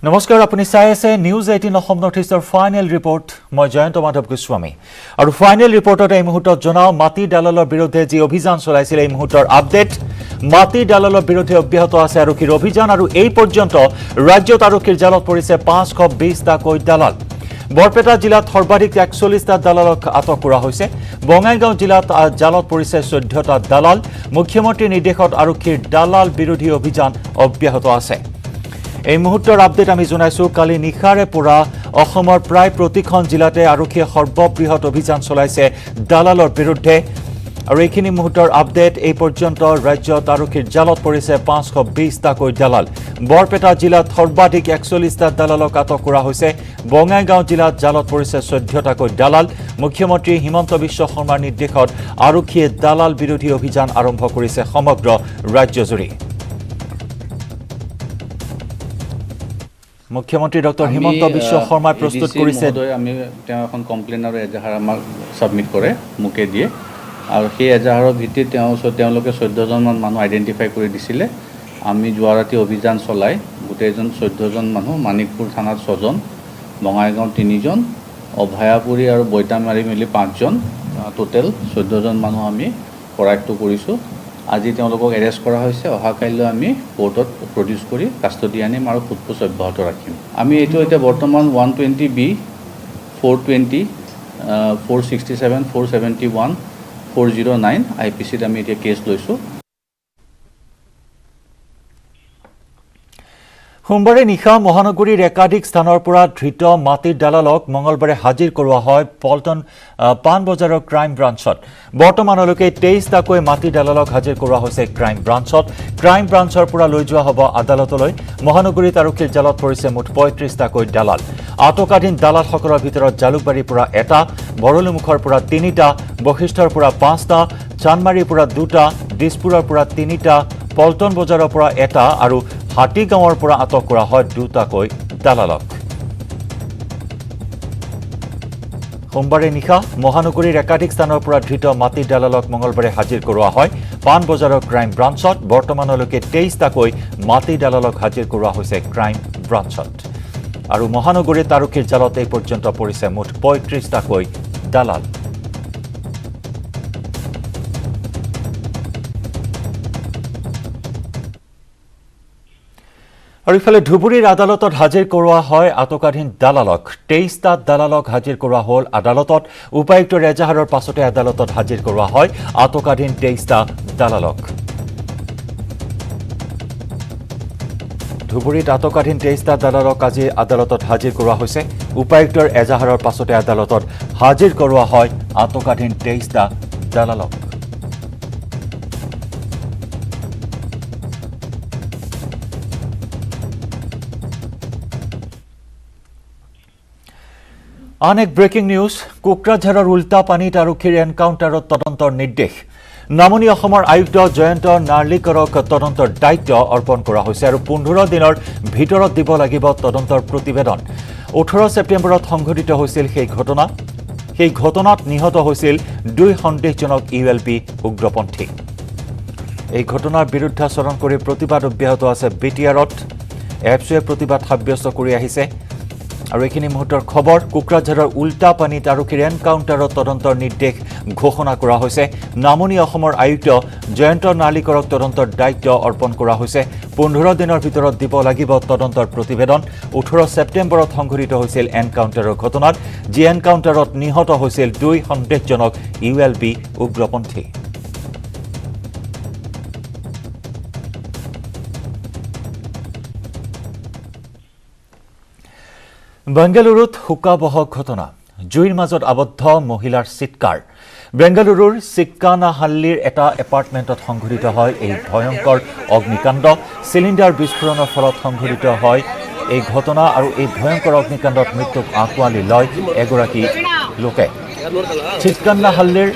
নমস্কাৰ আপুনি চাই আছে নিউজ 18 অসম নৰ্থ ইষ্টৰ ফাইনেল ৰিপৰ্ট মই জয়ন্ত মাধৱ গোস্বামী আৰু ফাইনেল ৰিপৰ্টত এই মুহূৰ্তত জনাও মাটি দালালৰ বিৰুদ্ধে যি অভিযান চলাইছিল এই মুহূৰ্তৰ আপডেট মাটি দালালৰ বিৰুদ্ধে অব্যাহত আছে আৰক্ষীৰ অভিযান আৰু এই পৰ্যন্ত ৰাজ্যত আৰক্ষীৰ জালত পৰিছে 520টা কৈ দালাল বৰপেটা জিলাত সৰ্বাধিক 41টা দালালক আটক কৰা হৈছে বঙাইগাঁও জিলাত জালত পৰিছে 14টা দালাল মুখ্যমন্ত্ৰীৰ নিৰ্দেশত আৰক্ষীৰ দালাল বিৰোধী অভিযান অব্যাহত আছে এই মুহূৰ্তৰ আপডেট আমি জনাইছো কালি নিখাৰে পৰা অসমৰ প্ৰায় প্ৰতিখন জিলাতে আৰক্ষীয়ে সৰ্ববৃহৎ অভিযান চলাইছে দালালৰ বিৰুদ্ধে আৰু এইখিনি মুহূৰ্তৰ আপডেট এই পৰ্যন্ত ৰাজ্যত আৰক্ষীৰ জালত পৰিছে 520টা কৈ দালাল বৰপেটা জিলাত সৰ্বাধিক 41টা দালালক আটক কৰা হৈছে বঙাইগাঁও জিলাত জালত পৰিছে 14টা কৈ দালাল মুখ্যমন্ত্ৰী হিমন্ত বিশ্ব শৰ্মাৰ নিৰ্দেশত আৰক্ষীয়ে দালাল বিৰোধী অভিযান আৰম্ভ কৰিছে সমগ্ৰ ৰাজ্যজুৰি মুখ্যমন্ত্ৰী ডক্টৰ হিমন্ত বিশ্ব শৰ্মাই প্ৰস্তুত কৰিছে আমি তেওঁ এখন কমপ্লেইন আৰু এজাহাৰ আমাক সাবমিট কৰে মুকে দিয়ে আৰু সেই এজাহাৰৰ ভিত্তিত তেওঁলোকে 14 জন মানুহ আইডেন্টিফাই কৰি দিছিলে আমি যোৱা ৰাতি অভিযান চলাই গোটেইজন 14 জন মানুহ মানিকপুৰ থানাত 6 জন বঙাইগাঁও 3 জন অভয়াপুৰী আৰু বৈতামাৰী মিলি 5 জন টোটেল 14 জন মানুহ আমি কৰায়ত্ব কৰিছো আজি তেওঁলোকক এৰেষ্ট কৰা হৈছে অহা কাইলৈ আমি কোৰ্টত প্ৰডিউস কৰি কাষ্টডি আনিম আৰু ফুটপুছ অব্যাহত ৰাখিম আমি এইটো এতিয়া বৰ্তমান 120B 420 467 471 409 আইপিসিত আমি এতিয়া কেছ লৈছো সোমবাৰে নিশা মহানগৰীৰ একাধিক স্থানৰ পৰা ধৃত মাটিৰ দালালক মঙলবাৰে হাজিৰ কৰোৱা হয় পল্টন পান বজাৰৰ ক্ৰাইম ব্ৰাঞ্চত বৰ্তমানলৈকে 23টা কৈ মাটিৰ দালালক হাজিৰ কৰোৱা হৈছে ক্ৰাইম ব্ৰাঞ্চৰ পৰা লৈ যোৱা হ'ব আদালতলৈ মহানগৰীত আৰক্ষীৰ জালত পৰিছে মুঠ 35টা কৈ দালাল আটকাধীন দালালসকলৰ ভিতৰত জালুকবাৰীৰ পৰা এটা বৰলুমুখৰ পৰা 3টা বশিষ্ঠৰ পৰা 5টা চানমাৰীৰ পৰা 2টা দিছপুৰৰ পৰা 3টা পল্টন বজাৰৰ পৰা 1টা আৰু হাতীগাঁৱৰ পৰা আটক কৰা হয় 2টা কৈ দালালক সোমবাৰে নিশা মহানগৰীৰ একাধিক স্থানৰ পৰা ধৃত মাটিৰ দালালক মঙলবাৰে হাজিৰ কৰোৱা হয় পান বজাৰৰ ক্ৰাইম ব্ৰাঞ্চত বৰ্তমানলৈকে 23টা কৈ মাটিৰ দালালক হাজিৰ কৰোৱা হৈছে ক্ৰাইম ব্ৰাঞ্চত আৰু মহানগৰীত আৰক্ষীৰ জালত এই পৰ্যন্ত পৰিছে মুঠ 35টা কৈ দালাল আৰু ইফালে ধুবুৰীৰ আদালতত হাজিৰ কৰোৱা হয় আটকাধীন দালালক 23টা দালালক হাজিৰ কৰোৱা হ'ল আদালতত উপায়ুক্তৰ এজাহাৰৰ পাছতে আদালতত হাজিৰ কৰোৱা হয় আটকাধীন 23টা দালালক ধুবুৰীত আটকাধীন 23টা দালালক আজি আদালতত হাজিৰ কৰোৱা হৈছে উপায়ুক্তৰ এজাহাৰৰ পাছতে আদালতত হাজিৰ কৰোৱা হয় আটকাধীন 23টা দালালক আন এক ব্ৰেকিং নিউজ কোকৰাঝাৰৰ উল্টা পানীত আৰক্ষীৰ এনকাউণ্টাৰত তদন্তৰ নিৰ্দেশ নামনি অসমৰ আয়ুক্ত জয়ন্ত নাৰ্লিকৰক তদন্তৰ দায়িত্ব অৰ্পণ কৰা হৈছে আৰু 15 দিনৰ ভিতৰত দিব লাগিব তদন্তৰ প্ৰতিবেদন 18 ছেপ্টেম্বৰত সংঘটিত হৈছিল সেই ঘটনাত নিহত হৈছিল 2 সন্দেহজনক ইউএলপি উগ্ৰপন্থী এই ঘটনাৰ বিৰুদ্ধাচৰণ কৰি প্ৰতিবাদ অব্যাহত আছে বিটিআৰত এফচুৱে প্ৰতিবাদ সাব্যস্ত কৰি আহিছে আৰু এইখিনি মুহূৰ্তৰ খবৰ কোকৰাঝাৰৰ উল্টা পানীত আৰক্ষীৰ এনকাউণ্টাৰত তদন্তৰ নিৰ্দেশ ঘোষণা কৰা হৈছে নামনি অসমৰ আয়ুক্ত জয়ন্ত নাৰ্লিকৰক তদন্তৰ দায়িত্ব অৰ্পণ কৰা হৈছে 15 দিনৰ ভিতৰত দিব লাগিব তদন্তৰ প্ৰতিবেদন 18 ছেপ্টেম্বৰত সংঘটিত হৈছিল এনকাউণ্টাৰৰ ঘটনাত যি এনকাউণ্টাৰত নিহত হৈছিল 2 সন্দেহজনক ইউএলপি উগ্ৰপন্থী বেংগালুৰুত হুকাবহ ঘটনা জুইৰ মাজত আবদ্ধ মহিলাৰ চিৎকাৰ বেংগালুৰুৰ চিক্কানাহাল্লিৰ এটা এপাৰ্টমেণ্টত সংঘটিত হয় এই ভয়ংকৰ অগ্নিকাণ্ড চিলিণ্ডাৰ বিস্ফোৰণৰ ফলত সংঘটিত হয় এই ঘটনা আৰু এই ভয়ংকৰ অগ্নিকাণ্ডত মৃত্যুক আঁকোৱালি লয় এগৰাকী লোকে চিক্কানাহাল্লিৰ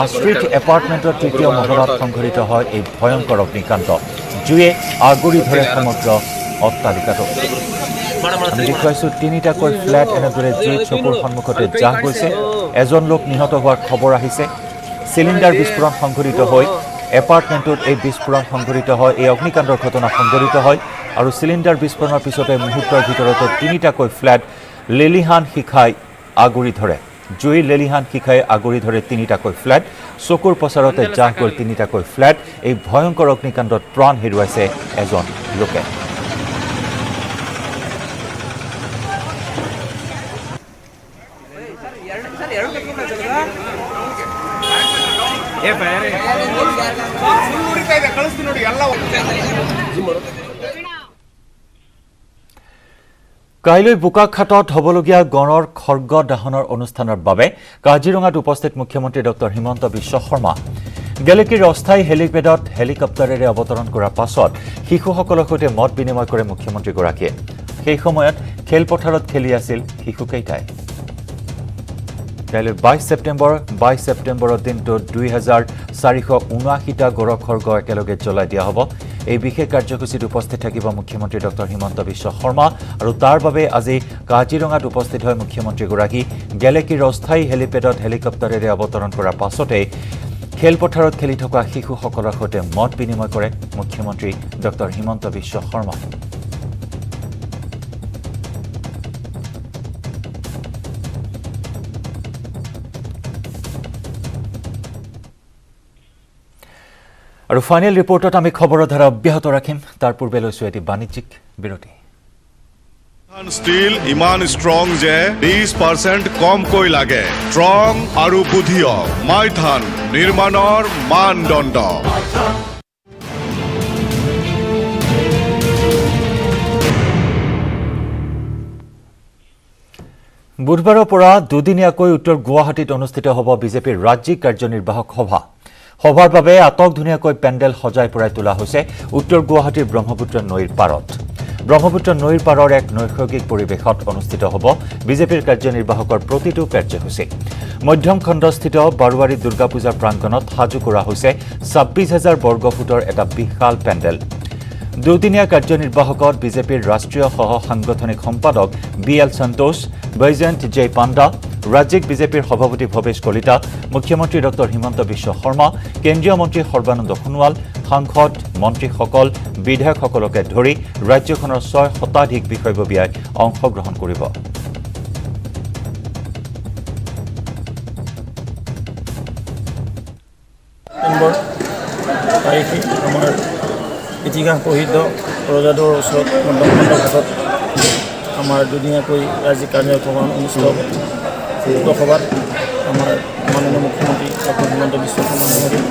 আশ্ৰিত এপাৰ্টমেণ্টৰ 3য় মহলাত সংঘটিত হয় এই ভয়ংকৰ অগ্নিকাণ্ড জুয়ে আগুৰি ধৰে সমগ্ৰ অট্টালিকাটো আমি দেখুৱাইছো 3টা কৈ ফ্লেট এনেদৰে জুইত চকুৰ সন্মুখতে জাহ গৈছে এজন লোক নিহত হোৱাৰ খবৰ আহিছে চিলিণ্ডাৰ বিস্ফোৰণ সংঘটিত হৈ এপাৰ্টমেণ্টত এই বিস্ফোৰণ সংঘটিত হয় এই অগ্নিকাণ্ডৰ ঘটনা সংঘটিত হয় আৰু চিলিণ্ডাৰ বিস্ফোৰণৰ পিছতে মুহূৰ্তৰ ভিতৰতে 3টাকৈ ফ্লেট লেলিহান শিখাই আগুৰি ধৰে। জুইৰ লেলিহান শিখাই আগুৰি ধৰে 3টাকৈ ফ্লেট। চকুৰ প্ৰচাৰতে জাহ গ'ল 3টাকৈ ফ্লেট। এই ভয়ংকৰ অগ্নিকাণ্ডত প্ৰাণ হেৰুৱাইছে এজন লোকে। কাইলৈ বোকাখাটত হ'বলগীয়া গড়ৰ খৰ্গ দাহনৰ অনুষ্ঠানৰ বাবে কাজিৰঙাত উপস্থিত মুখ্যমন্ত্ৰী ডক্টৰ হিমন্ত বিশ্ব শৰ্মা। গেলেকীৰ অস্থায়ী হেলিপেডত হেলিকপ্টাৰেৰে অৱতৰণ কৰাৰ পাছত শিশুসকলৰ সৈতে মত বিনিময় কৰে মুখ্যমন্ত্ৰীগৰাকীয়ে। সেই সময়ত খেলপথাৰত খেলি আছিল শিশুকেইটাই। কাইলৈ 22 ছেপ্টেম্বৰৰ দিনটোত 2479টা গড় খৰ্গ একেলগে জ্বলাই দিয়া হ'ব। এই বিশেষ কাৰ্যসূচীত উপস্থিত থাকিব মুখ্যমন্ত্ৰী ডক্টৰ হিমন্ত বিশ্ব শৰ্মা আৰু তাৰ বাবে আজি কাজিৰঙাত উপস্থিত হয় মুখ্যমন্ত্ৰীগৰাকী। গেলেকীৰ অস্থায়ী হেলিপেডত হেলিকপ্টাৰেৰে অৱতৰণ কৰাৰ পাছতেই খেলপথাৰত খেলি থকা শিশুসকলৰ সৈতে মত বিনিময় কৰে মুখ্যমন্ত্ৰী ডক্টৰ হিমন্ত বিশ্ব শৰ্মা। আৰু ফাইনেল ৰিপৰ্টত আমি খবৰৰ ধাৰা অব্যাহত ৰাখিম। তাৰ পূৰ্বে লৈছো এটি বাণিজ্যিক বিৰতি। ষ্টীল ইমান ষ্ট্ৰং যে 20% কমকৈ লাগে। ষ্ট্ৰং আৰু বুধিয় মাইথান নিৰ্মাণৰ মানদণ্ড। বুধবাৰৰ পৰা দুদিনীয়াকৈ উত্তৰ গুৱাহাটীত অনুষ্ঠিত হ'ব বিজেপিৰ ৰাজ্যিক কাৰ্যনিৰ্বাহক সভা। সভাৰ বাবে আটকধুনীয়াকৈ পেণ্ডেল সজাই পৰাই তোলা হৈছে উত্তৰ গুৱাহাটীৰ ব্ৰহ্মপুত্ৰ নৈৰ পাৰত। ব্ৰহ্মপুত্ৰ নৈৰ পাৰৰ এক নৈসৰ্গিক পৰিৱেশত অনুষ্ঠিত হ'ব বিজেপিৰ কাৰ্যনিৰ্বাহকৰ প্ৰতিটো কাৰ্যসূচী। মধ্যম খণ্ডস্থিত বাৰোৱাৰী দুৰ্গা পূজাৰ প্ৰাংগণত সাজু কৰা হৈছে 26,000 বৰ্গফুটৰ এটা বিশাল পেণ্ডেল। দুদিনীয়া কাৰ্যনিৰ্বাহকত বিজেপিৰ ৰাষ্ট্ৰীয় সহ সাংগঠনিক সম্পাদক BL সন্তোষ, বৈজয়ন্ত জে পাণ্ডা, ৰাজ্যিক বিজেপিৰ সভাপতি ভৱেশ কলিতা, মুখ্যমন্ত্ৰী ডক্টৰ হিমন্ত বিশ্ব শৰ্মা, কেন্দ্ৰীয় মন্ত্ৰী সৰ্বানন্দ সোণোৱাল, সাংসদ, মন্ত্ৰীসকল, বিধায়কসকলকে ধৰি ৰাজ্যখনৰ 6 শতাধিক বিষয়ববীয়াই অংশগ্ৰহণ কৰিব। আমাৰ ইতিহাস প্ৰসিদ্ধ ৰজাদৌৰ ওচৰত মধ্যমখণ্ড ঘাটত আমাৰ দুদিনীয়াকৈ ৰাজ্যিক কাৰ্যসভা অনুষ্ঠিত হ'ব। উক্ত সভাত আমাৰ মাননীয় মুখ্যমন্ত্ৰী ডক্টৰ হিমন্ত বিশ্ব শৰ্মা ডাঙৰীয়া,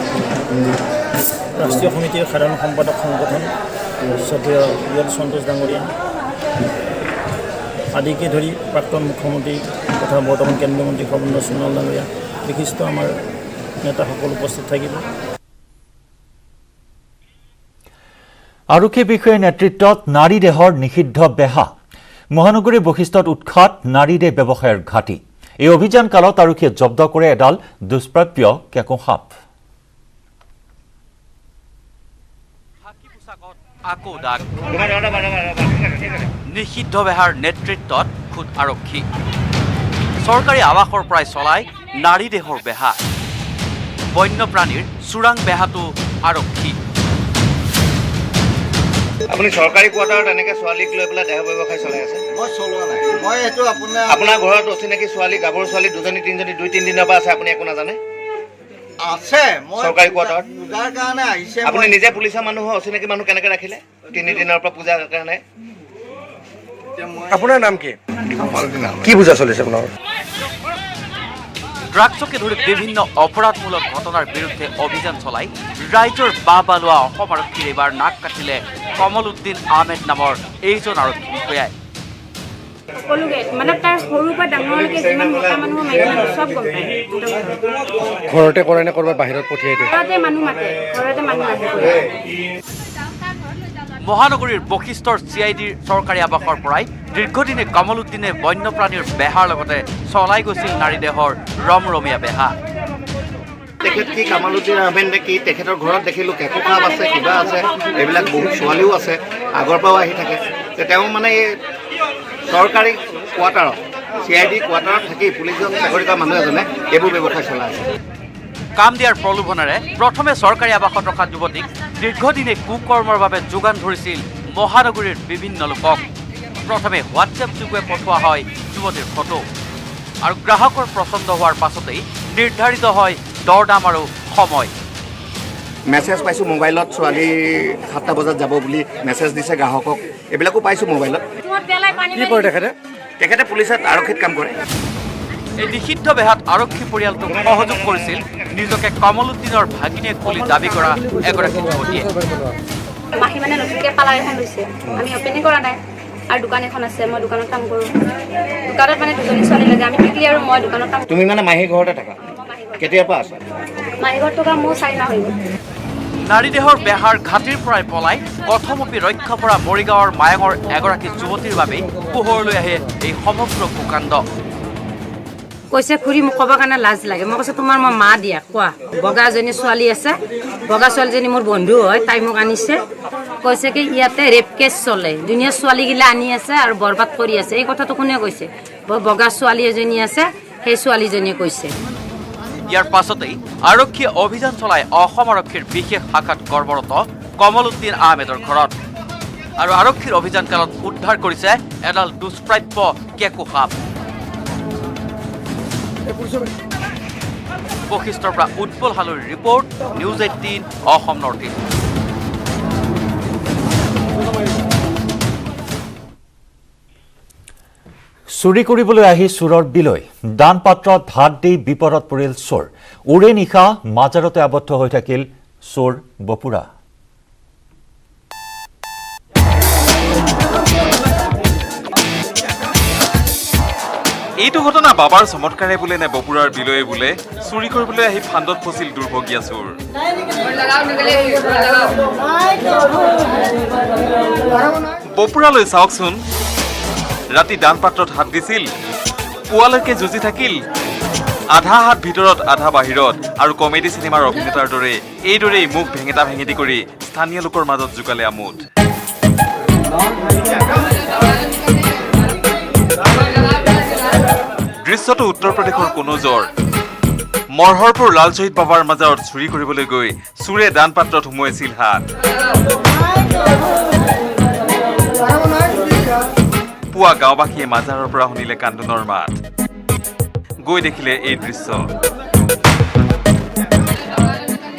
ৰাষ্ট্ৰীয় সমিতিৰ সাধাৰণ সম্পাদক সংগঠন স্বৰ্গীয় BL সন্তোষ ডাঙৰীয়া আদিকে ধৰি প্ৰাক্তন মুখ্যমন্ত্ৰী তথা বৰ্তমান কেন্দ্ৰীয় মন্ত্ৰী সৰ্বানন্দ সোণোৱাল ডাঙৰীয়া, বিশিষ্ট আমাৰ নেতাসকল উপস্থিত থাকিব। আৰক্ষী বিষয়াৰ নেতৃত্বত নাৰী দেহৰ নিষিদ্ধ বেহা। মহানগৰীৰ বশিষ্ঠত উৎখাত নাৰী দেহ ব্যৱসায়ৰ ঘাটি। এই অভিযান কালত আৰক্ষীয়ে জব্দ কৰে এডাল দুষ্প্ৰাপ্য কেঁকো সাপ। নিষিদ্ধ বেহাৰ নেতৃত্বত খুদ আৰক্ষী। চৰকাৰী আৱাসৰ পৰাই চলায় নাৰী দেহৰ বেহা। বন্যপ্ৰাণীৰ চোৰাং বেহাটো আৰক্ষী। আপুনি চৰকাৰী কোৱাৰ্টাৰত এনেকৈ ছোৱালীক লৈ পেলাই দেহ ব্যৱসায় চলাই আছে? মই চলোৱা নাই। মই এইটো আপোনাৰ ঘৰত অচিনাকি ছোৱালী, গাভৰু ছোৱালী 2-3জনী 2-3 দিনৰ পৰা আছে, আপুনি একো নাজানে? আছে। মই চৰকাৰী কোৱাৰ্টাৰত পূজাৰ কাৰণে আহিছে। আপুনি নিজে পুলিচৰ মানুহ, অচিনাকি মানুহ কেনেকৈ ৰাখিলে 3 দিনৰ পৰা পূজাৰ কাৰণে? আপোনাৰ নাম কি? কি পূজা চলিছে আপোনাৰ? ড্ৰাগছকে ধৰি বিভিন্ন অপৰাধমূলক ঘটনাৰ বিৰুদ্ধে অভিযান চলাই ৰাইজৰ বাহ লোৱা অসম আৰক্ষীৰ এইবাৰ নাক কাটিলে কমল উদ্দিন আহমেদ নামৰ এইজন আৰক্ষী বিষয়াই। সকলোকে মানে তাৰ সৰুৰ পৰা ডাঙৰলৈকে যিমান মতা মানুহ মাইকী মানুহ চব গম পায়। ঘৰতে কৰে নে ক'ৰবাত বাহিৰত পঠিয়াই দিয়ে? ঘৰতে মানুহ মাতে, ঘৰতে মানুহ আহি মহানগৰীৰ বশিষ্ঠৰ CIDৰ চৰকাৰী আৱাসৰ পৰাই দীৰ্ঘদিনে কমল উদ্দিনে বন্যপ্ৰাণীৰ বেহাৰ লগতে চলাই গৈছিল নাৰী দেহৰ ৰমৰমীয়া বেহা। তেখেত কি কামাল উদ্দিন আহমেদ নে কি? তেখেতৰ ঘৰত দেখিলোঁ কেঁকো সাপ আছে, কিবা আছে, এইবিলাক বহুত ছোৱালীও আছে, আগৰ পৰাও আহি থাকে। তেওঁ মানে এই চৰকাৰী কোৱাৰ্টাৰত, CID কোৱাৰ্টাৰত থাকি পুলিচত চাকৰি কৰা মানুহ এজনে এইবোৰ ব্যৱসায় চলাই আছে। কাম দিয়াৰ প্ৰলোভনেৰে প্ৰথমে চৰকাৰী আৱাসত ৰখা যুৱতীক দীৰ্ঘদিনে কুকৰ্মৰ বাবে যোগান ধৰিছিল মহানগৰীৰ বিভিন্ন লোকক প্ৰথমে হোৱাটছএপ যোগে পঠোৱা হয় যুৱতীৰ ফটো আৰু গ্ৰাহকৰ পচন্দ হোৱাৰ পাছতেই নিৰ্ধাৰিত হয় দৰদাম আৰু সময় মেছেজ পাইছোঁ মোবাইলত ছোৱালী 7টা বজাত যাব বুলি মেছেজ দিছে গ্ৰাহকক এইবিলাকো পাইছোঁ মোবাইলত কি কৰে তেখেতে পুলিচত আৰক্ষীত কাম কৰে এই নিষিদ্ধ বেহাত আৰক্ষী পৰিয়ালটোক সহযোগ কৰিছিল নিজকে কমলুদ্দিনৰ ভাগিনীয়েক বুলি দাবী কৰা এগৰাকী যুৱতীয়ে মাহী মানে নতুনকৈ পাৰ্লাৰ এখন লৈছে আমি অপেনিং কৰা নাই আৰু দোকান এখন আছে মই দোকানত কাম কৰোঁ দোকানত মানে দুজনী ছোৱালী লাগে আমি বিক্ৰী আৰু মই দোকানত কাম তুমি মানে মাহী ঘৰতে থাকা কেতিয়াৰ পৰা আছা মাহী ঘৰত থকা মোৰ 4 মাহ হৈ গ'ল নাৰী দেহৰ বেহাৰ ঘাটিৰ পৰাই পলাই প্ৰথমপি ৰক্ষা পৰা মৰিগাঁৱৰ মায়ঙৰ এগৰাকী যুৱতীৰ বাবেই পোহৰলৈ আহে এই সমগ্ৰ কুকাণ্ড কৈছে খুৰী মোক ক'বৰ কাৰণে লাজ লাগে মই কৈছে তোমাৰ মই মা দিয়া কোৱা বগা এজনী ছোৱালী আছে বগা ছোৱালীজনী মোৰ বন্ধু হয় তাই মোক আনিছে কৈছে কি ইয়াতে ৰেপ কেছ চলে দুনিয়া ছোৱালীগিলা আনি আছে আৰু বৰবাদ কৰি আছে এই কথাটো কোনে কৈছে বগা ছোৱালী এজনী আছে সেই ছোৱালীজনীয়ে কৈছে ইয়াৰ পাছতেই আৰক্ষীয়ে অভিযান চলাই অসম আৰক্ষীৰ বিশেষ শাখাত কৰ্মৰত কমলুদ্দিন আহমেদৰ ঘৰত আৰু আৰক্ষীৰ অভিযান কালত উদ্ধাৰ কৰিছে এডাল দুষ্প্ৰাপ্য কেকু সাপ বশিষ্ঠৰ পৰা উৎপল হালৈৰ report news 18 Assam north east চুৰি কৰিবলৈ আহি চোৰৰ বিলৈ দান পাত্ৰত ভাত দি বিপদত পৰিল চোৰ উৰে নিশা মাজাৰতে আবদ্ধ হৈ থাকিল চোৰ বপুৰা এইটো ঘটনা বাবাৰ চমৎকাৰে বোলে নে বপুৰাৰ বিলয়ে বোলে চুৰি কৰিবলৈ আহি ফান্দত ফচিল দুৰ্ভগীয়া চোৰ বপুৰালৈ চাওকচোন ৰাতি দান পাত্ৰত হাত দিছিল পুৱালৈকে যুঁজি থাকিল আধা হাত ভিতৰত আধা বাহিৰত আৰু কমেডি চিনেমাৰ অভিনেতাৰ দৰে এইদৰেই মুখ ভেঙেটা ভেঙেটি কৰি স্থানীয় লোকৰ মাজত জোকালে আমোদ দৃশ্যটো উত্তৰ প্ৰদেশৰ কোনো জ্বৰ মৰহৰপুৰ লাল শ্বহীদ বাবাৰ মাজাৰত চুৰি কৰিবলৈ গৈ চোৰে দান পাত্ৰত সোমোৱাইছিল হাত পুৱা গাঁওবাসীয়ে মাজাৰৰ পৰা শুনিলে কান্দোনৰ মাত গৈ দেখিলে এই দৃশ্য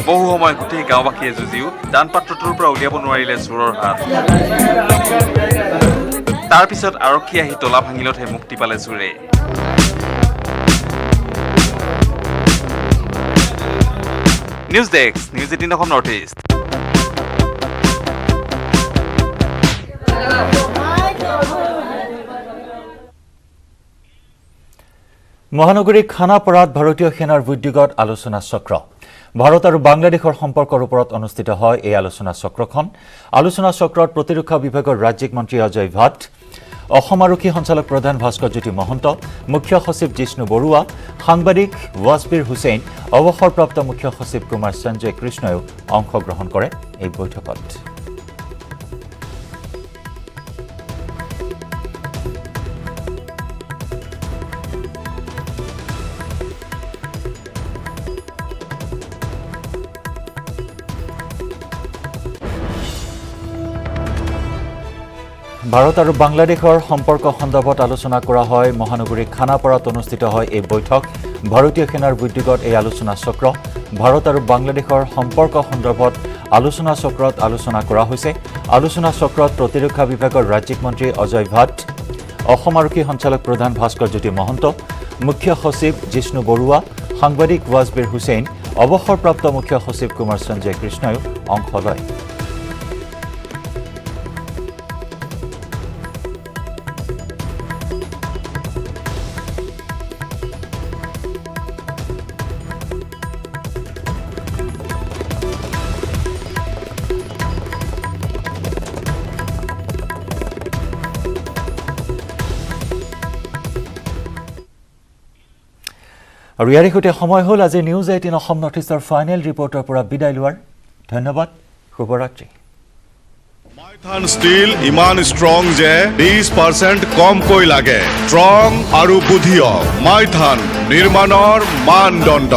বহু সময় গোটেই গাঁওবাসীয়ে যুঁজিও দান পাত্ৰটোৰ পৰা উলিয়াব নোৱাৰিলে চোৰৰ হাত তাৰ পিছত আৰক্ষী আহি তলা ভাঙিলতহে মুক্তি পালে চোৰে news desk news 18 Assam north east মহানগৰীৰ খানাপাৰাত ভাৰতীয় সেনাৰ উদ্যোগত আলোচনা চক্ৰ ভাৰত আৰু বাংলাদেশৰ সম্পৰ্কৰ ওপৰত অনুষ্ঠিত হয় এই আলোচনা চক্ৰখন আলোচনা চক্ৰত প্ৰতিৰক্ষা বিভাগৰ ৰাজ্যিক মন্ত্ৰী অজয় ভাট অসম আৰক্ষী সঞ্চালক প্ৰধান ভাস্কৰজ্যোতি মহন্ত মুখ্য সচিব জিষ্ণু বৰুৱা সাংবাদিক ৱাজবীৰ হুছেইন অৱসৰপ্ৰাপ্ত মুখ্য সচিব কুমাৰ সঞ্জয় কৃষ্ণয়ো অংশগ্ৰহণ কৰে এই বৈঠকত ভাৰত আৰু বাংলাদেশৰ সম্পৰ্ক সন্দৰ্ভত আলোচনা কৰা হয় মহানগৰীৰ খানাপাৰাত অনুষ্ঠিত হয় এই বৈঠক ভাৰতীয় সেনাৰ উদ্যোগত এই আলোচনা চক্ৰ ভাৰত আৰু বাংলাদেশৰ সম্পৰ্ক সন্দৰ্ভত আলোচনা চক্ৰত আলোচনা কৰা হৈছে আলোচনা চক্ৰত প্ৰতিৰক্ষা বিভাগৰ ৰাজ্যিক মন্ত্ৰী অজয় ভাট অসম আৰক্ষী সঞ্চালক প্ৰধান ভাস্কৰজ্যোতি মহন্ত মুখ্য সচিব জিষ্ণু বৰুৱা সাংবাদিক ৱাজবীৰ হুছেইন অৱসৰপ্ৰাপ্ত মুখ্য সচিব কুমাৰ সঞ্জয় কৃষ্ণয়ো অংশ লয় আৰু ইয়াৰ সৈতে সময় হ'ল আজি নিউজ 18 অসম নৰ্থ ইষ্টৰ ফাইনেল ৰিপৰ্টৰ পৰা বিদায় লোৱাৰ ধন্যবাদ শুভৰাত্ৰি মাইথান ষ্টীল ইমান ষ্ট্ৰং যে 20% কমকৈ লাগে ষ্ট্ৰং আৰু বুদ্ধিয় মাইথান নিৰ্মাণৰ মানদণ্ড